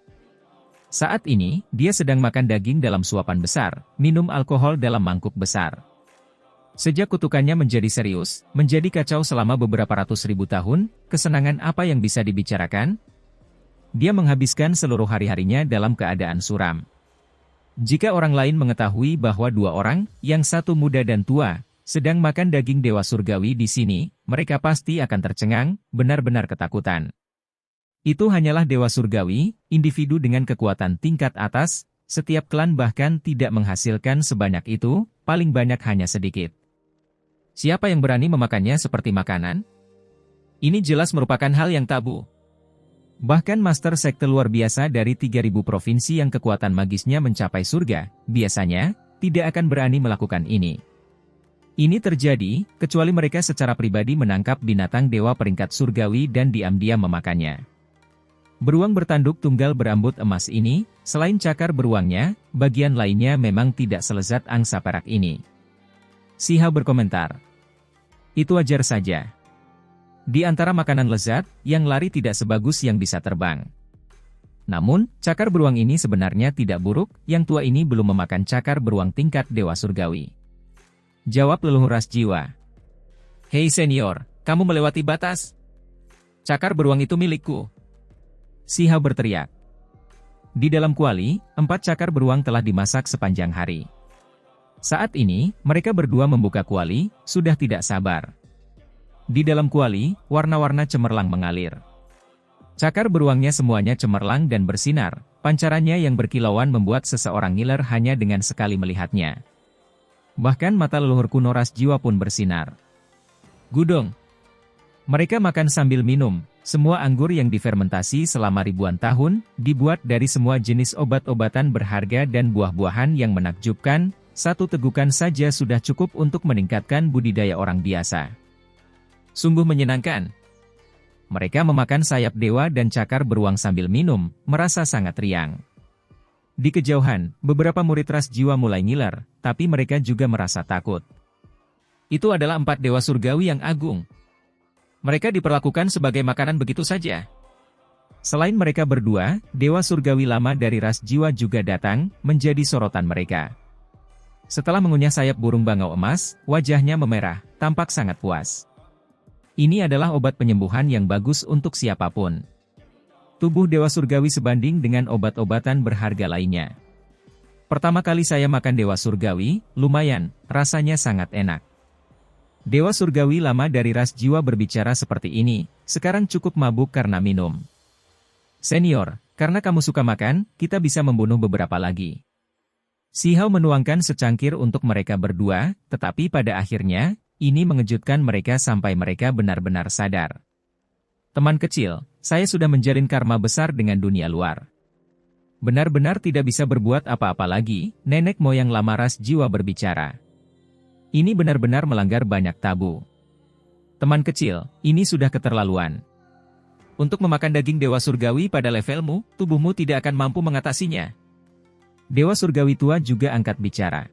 Saat ini, dia sedang makan daging dalam suapan besar, minum alkohol dalam mangkuk besar. Sejak kutukannya menjadi serius, menjadi kacau selama beberapa ratus ribu tahun, kesenangan apa yang bisa dibicarakan? Dia menghabiskan seluruh hari-harinya dalam keadaan suram. Jika orang lain mengetahui bahwa 2 orang, yang satu muda dan tua, sedang makan daging dewa surgawi di sini, mereka pasti akan tercengang, benar-benar ketakutan. Itu hanyalah dewa surgawi, individu dengan kekuatan tingkat atas, setiap klan bahkan tidak menghasilkan sebanyak itu, paling banyak hanya sedikit. Siapa yang berani memakannya seperti makanan? Ini jelas merupakan hal yang tabu. Bahkan Master Sekte luar biasa dari 3.000 provinsi yang kekuatan magisnya mencapai surga, biasanya, tidak akan berani melakukan ini. Ini terjadi, kecuali mereka secara pribadi menangkap binatang dewa peringkat surgawi dan diam-diam memakannya. Beruang bertanduk tunggal berambut emas ini, selain cakar beruangnya, bagian lainnya memang tidak selezat angsa perak ini. Si Hao berkomentar. Itu wajar saja. Di antara makanan lezat, yang lari tidak sebagus yang bisa terbang. Namun, cakar beruang ini sebenarnya tidak buruk, yang tua ini belum memakan cakar beruang tingkat Dewa Surgawi. Jawab leluhur ras jiwa. Hei senior, kamu melewati batas. Cakar beruang itu milikku. Si Hao berteriak. Di dalam kuali, 4 cakar beruang telah dimasak sepanjang hari. Saat ini, mereka berdua membuka kuali, sudah tidak sabar. Di dalam kuali, warna-warna cemerlang mengalir. Cakar beruangnya semuanya cemerlang dan bersinar, pancarannya yang berkilauan membuat seseorang ngiler hanya dengan sekali melihatnya. Bahkan mata leluhur kuno ras jiwa pun bersinar. Gudong. Mereka makan sambil minum, semua anggur yang difermentasi selama ribuan tahun, dibuat dari semua jenis obat-obatan berharga dan buah-buahan yang menakjubkan, satu tegukan saja sudah cukup untuk meningkatkan budidaya orang biasa. Sungguh menyenangkan. Mereka memakan sayap dewa dan cakar beruang sambil minum, merasa sangat riang. Di kejauhan, beberapa murid ras jiwa mulai ngiler, tapi mereka juga merasa takut. Itu adalah 4 dewa surgawi yang agung. Mereka diperlakukan sebagai makanan begitu saja. Selain mereka berdua, dewa surgawi lama dari ras jiwa juga datang, menjadi sorotan mereka. Setelah mengunyah sayap burung bangau emas, wajahnya memerah, tampak sangat puas. Ini adalah obat penyembuhan yang bagus untuk siapapun. Tubuh Dewa Surgawi sebanding dengan obat-obatan berharga lainnya. Pertama kali saya makan Dewa Surgawi, lumayan, rasanya sangat enak. Dewa Surgawi lama dari ras jiwa berbicara seperti ini, sekarang cukup mabuk karena minum. Senior, karena kamu suka makan, kita bisa membunuh beberapa lagi. Si Hao menuangkan secangkir untuk mereka berdua, tetapi pada akhirnya, ini mengejutkan mereka sampai mereka benar-benar sadar. Teman kecil, saya sudah menjalin karma besar dengan dunia luar. Benar-benar tidak bisa berbuat apa-apa lagi, nenek moyang lama ras jiwa berbicara. Ini benar-benar melanggar banyak tabu. Teman kecil, ini sudah keterlaluan. Untuk memakan daging Dewa Surgawi pada levelmu, tubuhmu tidak akan mampu mengatasinya. Dewa Surgawi tua juga angkat bicara.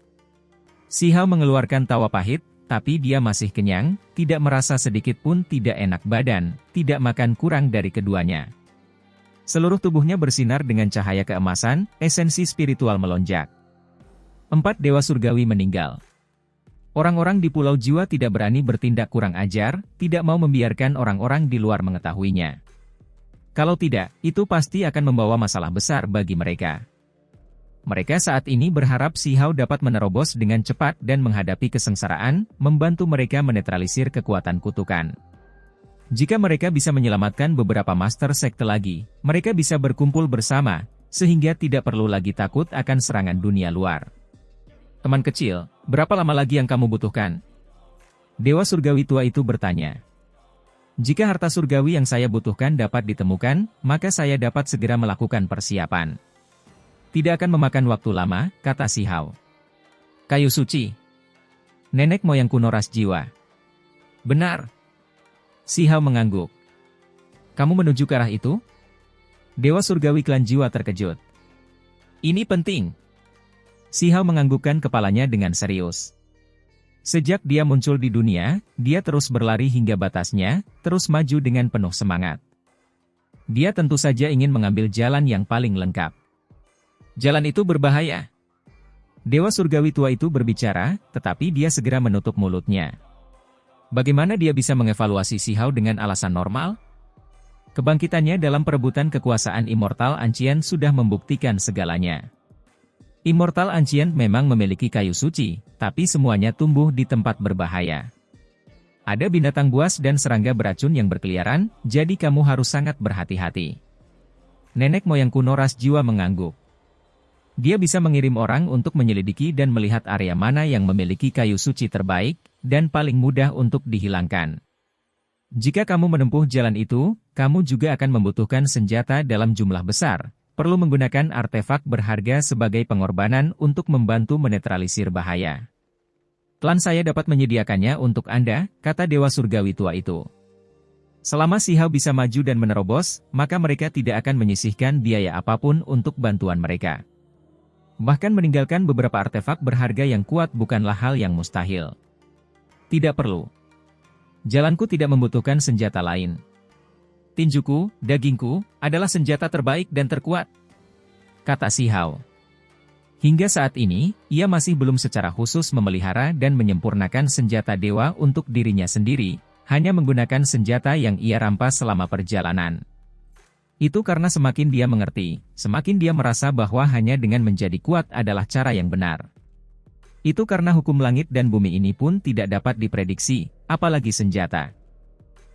Si Hao mengeluarkan tawa pahit, tapi dia masih kenyang, tidak merasa sedikit pun tidak enak badan, tidak makan kurang dari keduanya. Seluruh tubuhnya bersinar dengan cahaya keemasan, esensi spiritual melonjak. 4 dewa surgawi meninggal. Orang-orang di Pulau Jiwa tidak berani bertindak kurang ajar, tidak mau membiarkan orang-orang di luar mengetahuinya. Kalau tidak, itu pasti akan membawa masalah besar bagi mereka. Mereka saat ini berharap Si Hao dapat menerobos dengan cepat dan menghadapi kesengsaraan, membantu mereka menetralisir kekuatan kutukan. Jika mereka bisa menyelamatkan beberapa master sekte lagi, mereka bisa berkumpul bersama, sehingga tidak perlu lagi takut akan serangan dunia luar. Teman kecil, berapa lama lagi yang kamu butuhkan? Dewa Surgawi tua itu bertanya. Jika harta surgawi yang saya butuhkan dapat ditemukan, maka saya dapat segera melakukan persiapan. Tidak akan memakan waktu lama, kata Si Hao. Kayu suci. Nenek moyang kuno ras jiwa. Benar. Si Hao mengangguk. Kamu menuju ke arah itu? Dewa Surgawi klan jiwa terkejut. Ini penting. Si Hao menganggukkan kepalanya dengan serius. Sejak dia muncul di dunia, dia terus berlari hingga batasnya, terus maju dengan penuh semangat. Dia tentu saja ingin mengambil jalan yang paling lengkap. Jalan itu berbahaya. Dewa Surgawi tua itu berbicara, tetapi dia segera menutup mulutnya. Bagaimana dia bisa mengevaluasi Si Hao dengan alasan normal? Kebangkitannya dalam perebutan kekuasaan Immortal Ancient sudah membuktikan segalanya. Immortal Ancient memang memiliki kayu suci, tapi semuanya tumbuh di tempat berbahaya. Ada binatang buas dan serangga beracun yang berkeliaran, jadi kamu harus sangat berhati-hati. Nenek moyang kuno ras jiwa mengangguk. Dia bisa mengirim orang untuk menyelidiki dan melihat area mana yang memiliki kayu suci terbaik, dan paling mudah untuk dihilangkan. Jika kamu menempuh jalan itu, kamu juga akan membutuhkan senjata dalam jumlah besar, perlu menggunakan artefak berharga sebagai pengorbanan untuk membantu menetralisir bahaya. Klan saya dapat menyediakannya untuk Anda, kata Dewa Surgawi tua itu. Selama Si Hao bisa maju dan menerobos, maka mereka tidak akan menyisihkan biaya apapun untuk bantuan mereka. Bahkan meninggalkan beberapa artefak berharga yang kuat bukanlah hal yang mustahil. Tidak perlu. Jalanku tidak membutuhkan senjata lain. Tinjuku, dagingku, adalah senjata terbaik dan terkuat, kata Si Hao. Hingga saat ini, ia masih belum secara khusus memelihara dan menyempurnakan senjata dewa untuk dirinya sendiri, hanya menggunakan senjata yang ia rampas selama perjalanan. Itu karena semakin dia mengerti, semakin dia merasa bahwa hanya dengan menjadi kuat adalah cara yang benar. Itu karena hukum langit dan bumi ini pun tidak dapat diprediksi, apalagi senjata.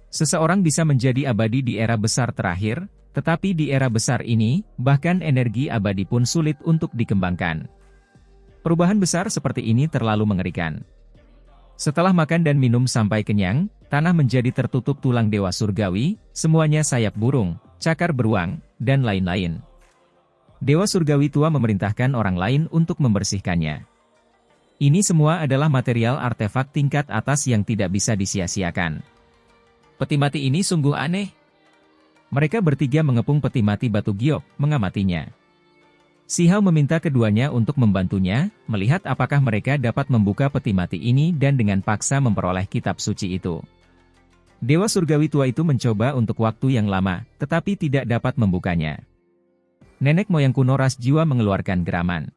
Seseorang bisa menjadi abadi di era besar terakhir, tetapi di era besar ini, bahkan energi abadi pun sulit untuk dikembangkan. Perubahan besar seperti ini terlalu mengerikan. Setelah makan dan minum sampai kenyang, tanah menjadi tertutup tulang dewa surgawi, semuanya sayap burung, cakar beruang, dan lain-lain. Dewa surgawi tua memerintahkan orang lain untuk membersihkannya. Ini semua adalah material artefak tingkat atas yang tidak bisa disia-siakan. Peti mati ini sungguh aneh. Mereka bertiga mengepung peti mati batu giok, mengamatinya. Si Hao meminta keduanya untuk membantunya, melihat apakah mereka dapat membuka peti mati ini dan dengan paksa memperoleh kitab suci itu. Dewa surgawi tua itu mencoba untuk waktu yang lama, tetapi tidak dapat membukanya. Nenek moyang kuno ras jiwa mengeluarkan geraman.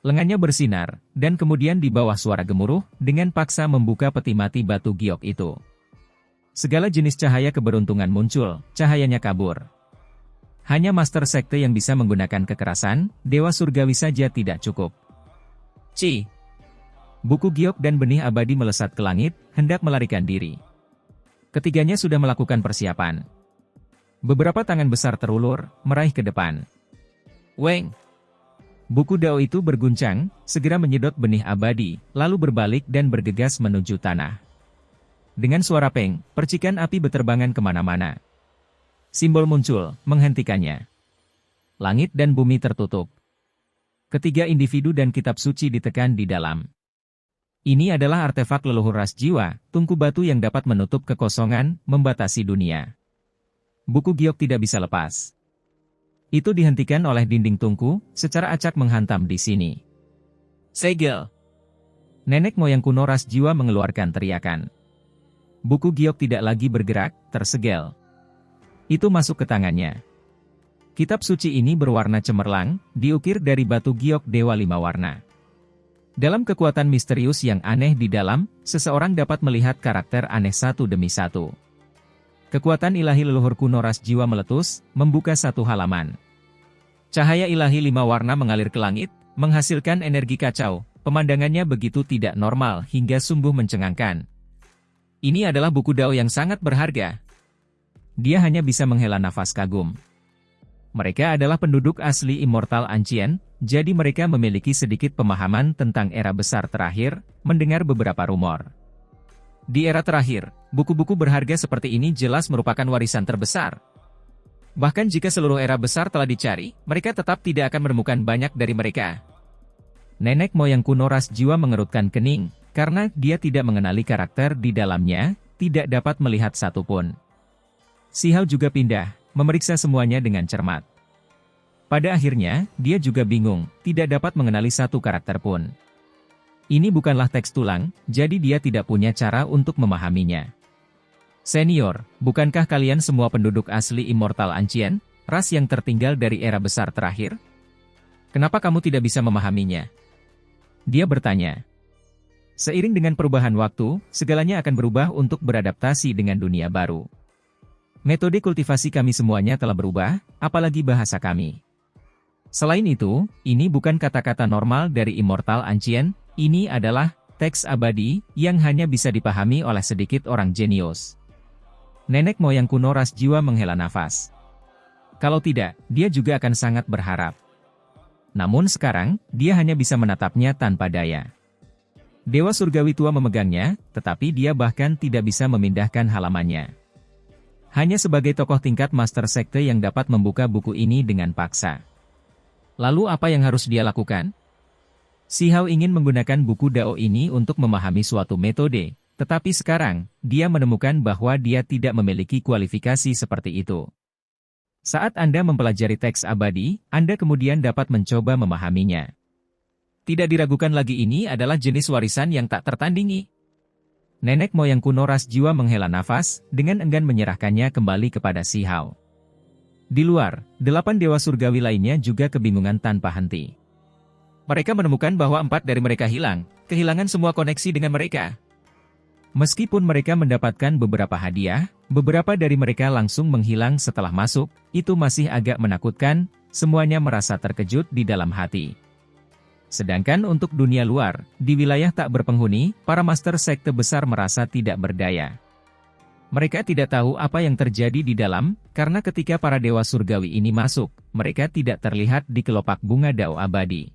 Lengannya bersinar, dan kemudian di bawah suara gemuruh, dengan paksa membuka peti mati batu giok itu. Segala jenis cahaya keberuntungan muncul, cahayanya kabur. Hanya Master Sekte yang bisa menggunakan kekerasan, Dewa Surgawi saja tidak cukup. Ci! Buku giok dan benih abadi melesat ke langit, hendak melarikan diri. Ketiganya sudah melakukan persiapan. Beberapa tangan besar terulur, meraih ke depan. Weng! Buku dao itu berguncang, segera menyedot benih abadi, lalu berbalik dan bergegas menuju tanah. Dengan suara peng, percikan api beterbangan kemana-mana. Simbol muncul, menghentikannya. Langit dan bumi tertutup. Ketiga individu dan kitab suci ditekan di dalam. Ini adalah artefak leluhur ras jiwa, tungku batu yang dapat menutup kekosongan, membatasi dunia. Buku giok tidak bisa lepas. Itu dihentikan oleh dinding tungku, secara acak menghantam di sini. Segel! Nenek moyang kuno ras jiwa mengeluarkan teriakan. Buku giok tidak lagi bergerak, tersegel. Itu masuk ke tangannya. Kitab suci ini berwarna cemerlang, diukir dari batu giok dewa 5 warna. Dalam kekuatan misterius yang aneh di dalam, seseorang dapat melihat karakter aneh satu demi satu. Kekuatan ilahi leluhur kuno ras jiwa meletus, membuka satu halaman. Cahaya ilahi 5 warna mengalir ke langit, menghasilkan energi kacau, pemandangannya begitu tidak normal hingga sungguh mencengangkan. Ini adalah buku dao yang sangat berharga. Dia hanya bisa menghela nafas kagum. Mereka adalah penduduk asli Immortal Ancient, jadi mereka memiliki sedikit pemahaman tentang era besar terakhir, mendengar beberapa rumor. Di era terakhir, buku-buku berharga seperti ini jelas merupakan warisan terbesar. Bahkan jika seluruh era besar telah dicari, mereka tetap tidak akan menemukan banyak dari mereka. Nenek moyang kuno ras jiwa mengerutkan kening, karena dia tidak mengenali karakter di dalamnya, tidak dapat melihat satupun. Si Hao juga pindah, memeriksa semuanya dengan cermat. Pada akhirnya, dia juga bingung, tidak dapat mengenali satu karakter pun. Ini bukanlah teks tulang, jadi dia tidak punya cara untuk memahaminya. Senior, bukankah kalian semua penduduk asli Immortal Ancient, ras yang tertinggal dari era besar terakhir? Kenapa kamu tidak bisa memahaminya? Dia bertanya. Seiring dengan perubahan waktu, segalanya akan berubah untuk beradaptasi dengan dunia baru. Metode kultivasi kami semuanya telah berubah, apalagi bahasa kami. Selain itu, ini bukan kata-kata normal dari Immortal Ancient, ini adalah teks abadi yang hanya bisa dipahami oleh sedikit orang jenius. Nenek moyang kuno ras jiwa menghela nafas. Kalau tidak, dia juga akan sangat berharap. Namun sekarang, dia hanya bisa menatapnya tanpa daya. Dewa surgawi tua memegangnya, tetapi dia bahkan tidak bisa memindahkan halamannya. Hanya sebagai tokoh tingkat Master Sekte yang dapat membuka buku ini dengan paksa. Lalu apa yang harus dia lakukan? Si Hao ingin menggunakan buku dao ini untuk memahami suatu metode, tetapi sekarang, dia menemukan bahwa dia tidak memiliki kualifikasi seperti itu. Saat Anda mempelajari teks abadi, Anda kemudian dapat mencoba memahaminya. Tidak diragukan lagi ini adalah jenis warisan yang tak tertandingi. Nenek moyang kuno ras jiwa menghela nafas, dengan enggan menyerahkannya kembali kepada Si Hao. Di luar, 8 dewa surgawi lainnya juga kebingungan tanpa henti. Mereka menemukan bahwa 4 dari mereka hilang, kehilangan semua koneksi dengan mereka. Meskipun mereka mendapatkan beberapa hadiah, beberapa dari mereka langsung menghilang setelah masuk, itu masih agak menakutkan, semuanya merasa terkejut di dalam hati. Sedangkan untuk dunia luar, di wilayah tak berpenghuni, para master sekte besar merasa tidak berdaya. Mereka tidak tahu apa yang terjadi di dalam, karena ketika para dewa surgawi ini masuk, mereka tidak terlihat di kelopak bunga Dao abadi.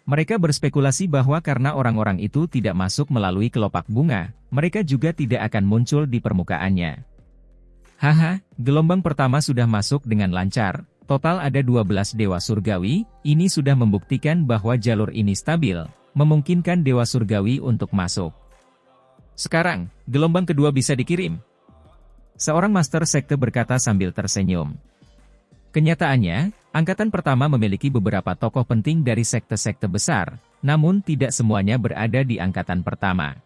Mereka berspekulasi bahwa karena orang-orang itu tidak masuk melalui kelopak bunga, mereka juga tidak akan muncul di permukaannya. Haha, gelombang pertama sudah masuk dengan lancar. Total ada 12 dewa surgawi, ini sudah membuktikan bahwa jalur ini stabil, memungkinkan dewa surgawi untuk masuk. Sekarang, gelombang kedua bisa dikirim. Seorang master sekte berkata sambil tersenyum. Kenyataannya, angkatan pertama memiliki beberapa tokoh penting dari sekte-sekte besar, namun tidak semuanya berada di angkatan pertama.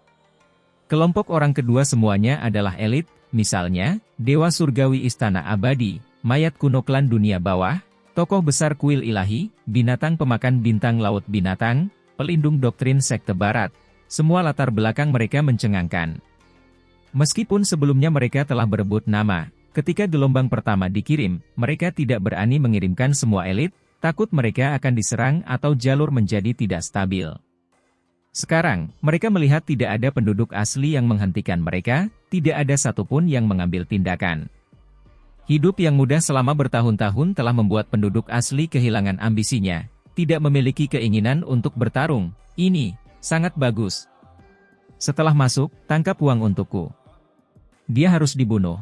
Kelompok orang kedua semuanya adalah elit, misalnya, Dewa Surgawi Istana Abadi, mayat kuno klan dunia bawah, tokoh besar kuil ilahi, binatang pemakan bintang laut binatang, pelindung doktrin sekte barat. Semua latar belakang mereka mencengangkan. Meskipun sebelumnya mereka telah berebut nama, ketika gelombang pertama dikirim, mereka tidak berani mengirimkan semua elit, takut mereka akan diserang atau jalur menjadi tidak stabil. Sekarang, mereka melihat tidak ada penduduk asli yang menghentikan mereka, tidak ada satupun yang mengambil tindakan. Hidup yang mudah selama bertahun-tahun telah membuat penduduk asli kehilangan ambisinya, tidak memiliki keinginan untuk bertarung. Ini sangat bagus. Setelah masuk, tangkap uang untukku. Dia harus dibunuh.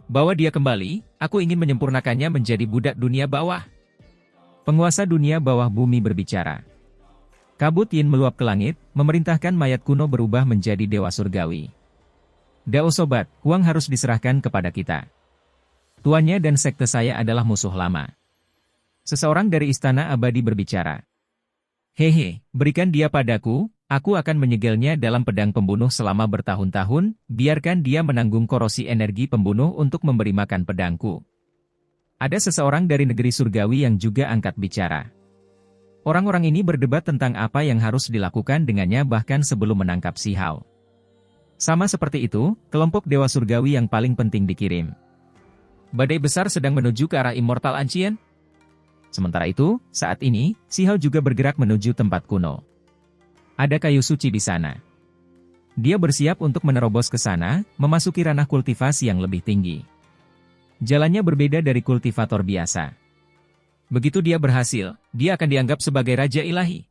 Bawa dia kembali, aku ingin menyempurnakannya menjadi budak dunia bawah. Penguasa dunia bawah bumi berbicara. Kabut Yin meluap ke langit, memerintahkan mayat kuno berubah menjadi dewa surgawi. Dao sobat, uang harus diserahkan kepada kita. Tuannya dan sekte saya adalah musuh lama. Seseorang dari istana abadi berbicara. Hehe, berikan dia padaku, aku akan menyegelnya dalam pedang pembunuh selama bertahun-tahun, biarkan dia menanggung korosi energi pembunuh untuk memberi makan pedangku. Ada seseorang dari negeri surgawi yang juga angkat bicara. Orang-orang ini berdebat tentang apa yang harus dilakukan dengannya bahkan sebelum menangkap Si Hao. Sama seperti itu, kelompok dewa surgawi yang paling penting dikirim. Badai besar sedang menuju ke arah Immortal Ancient. Sementara itu, saat ini, Si Hao juga bergerak menuju tempat kuno. Ada kayu suci di sana. Dia bersiap untuk menerobos ke sana, memasuki ranah kultivasi yang lebih tinggi. Jalannya berbeda dari kultivator biasa. Begitu dia berhasil, dia akan dianggap sebagai Raja Ilahi.